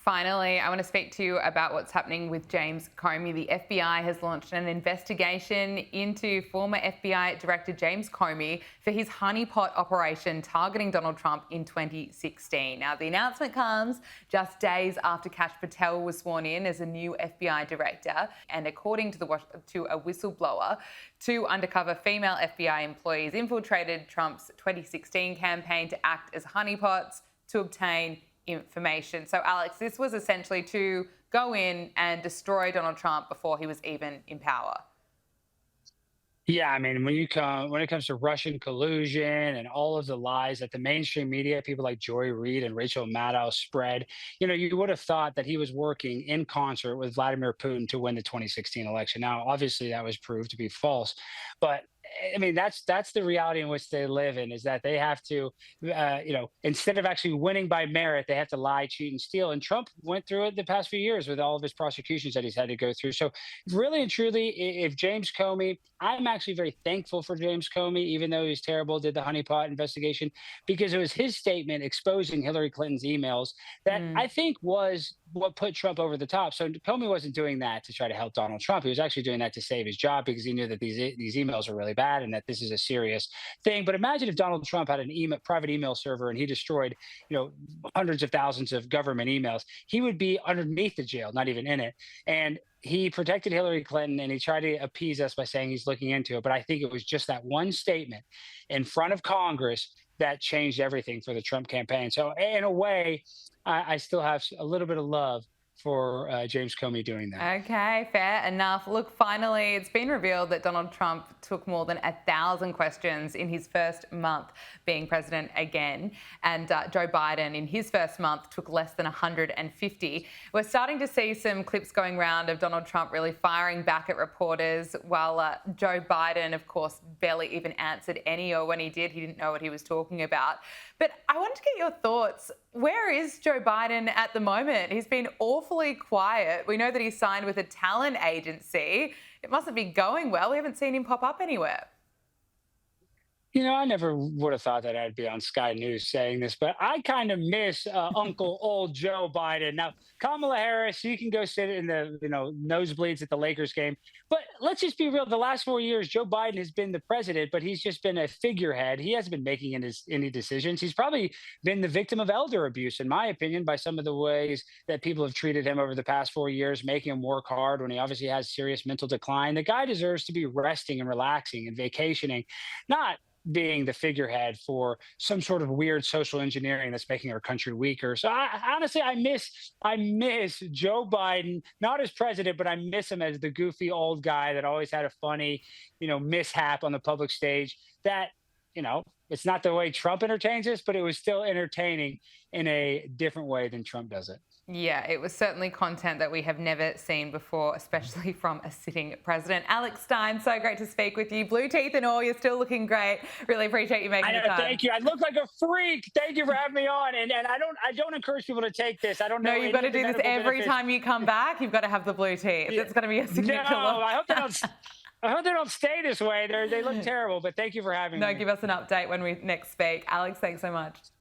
Finally, I want to speak to you about what's happening with James Comey. The FBI has launched an investigation into former FBI Director James Comey for his honeypot operation targeting Donald Trump in 2016. Now, the announcement comes just days after Kash Patel was sworn in as a new FBI director. And according to a whistleblower, two undercover female FBI employees infiltrated Trump's 2016 campaign to act as honeypots to obtain information. So, Alex, this was essentially to go in and destroy Donald Trump before he was even in power. Yeah, I mean, when it comes to Russian collusion and all of the lies that the mainstream media, people like Joy Reid and Rachel Maddow spread, you would have thought that he was working in concert with Vladimir Putin to win the 2016 election. Now, obviously, that was proved to be false, but I mean, that's the reality in which they live in, is that they have to, instead of actually winning by merit, they have to lie, cheat, and steal. And Trump went through it the past few years with all of his prosecutions that he's had to go through. So, really and truly, if James Comey, I'm actually very thankful for James Comey, even though he's terrible, did the honeypot investigation, because it was his statement exposing Hillary Clinton's emails that I think was what put Trump over the top. So Comey wasn't doing that to try to help Donald Trump. He was actually doing that to save his job because he knew that these emails are really bad and that this is a serious thing. But imagine if Donald Trump had an private email server and he destroyed, hundreds of thousands of government emails. He would be underneath the jail, not even in it. And he protected Hillary Clinton and he tried to appease us by saying he's looking into it. But I think it was just that one statement in front of Congress that changed everything for the Trump campaign. So in a way, I still have a little bit of love for James Comey doing that. Okay, fair enough. Look, finally, it's been revealed that Donald Trump took more than 1,000 questions in his first month being president again. And Joe Biden, in his first month, took less than 150. We're starting to see some clips going around of Donald Trump really firing back at reporters, while Joe Biden, of course, barely even answered any, or when he did, he didn't know what he was talking about. But I wanted to get your thoughts. Where is Joe Biden at the moment? He's been awfully quiet. We know that he signed with a talent agency. It mustn't be going well. We haven't seen him pop up anywhere. I never would have thought that I'd be on Sky News saying this, but I kind of miss Uncle Old Joe Biden. Now, Kamala Harris, you can go sit in the nosebleeds at the Lakers game, but let's just be real. The last 4 years, Joe Biden has been the president, but he's just been a figurehead. He hasn't been making any decisions. He's probably been the victim of elder abuse, in my opinion, by some of the ways that people have treated him over the past 4 years, making him work hard when he obviously has serious mental decline. The guy deserves to be resting and relaxing and vacationing, not being the figurehead for some sort of weird social engineering that's making our country weaker. So honestly, I miss Joe Biden, not as president, but I miss him as the goofy old guy that always had a funny, mishap on the public stage that, it's not the way Trump entertains us, but it was still entertaining in a different way than Trump does it. Yeah, it was certainly content that we have never seen before, especially from a sitting president. Alex Stein, so great to speak with you. Blue teeth and all, you're still looking great. Really appreciate you making the time. Thank you. I look like a freak. Thank you for having me on. And I don't encourage people to take this. I don't know. No, you've got to do this every time you come back. You've got to have the blue teeth. It's going to be a significant No, look. I hope they don't stay this way. They look terrible. But thank you for having me. No, give us an update when we next speak. Alex, thanks so much.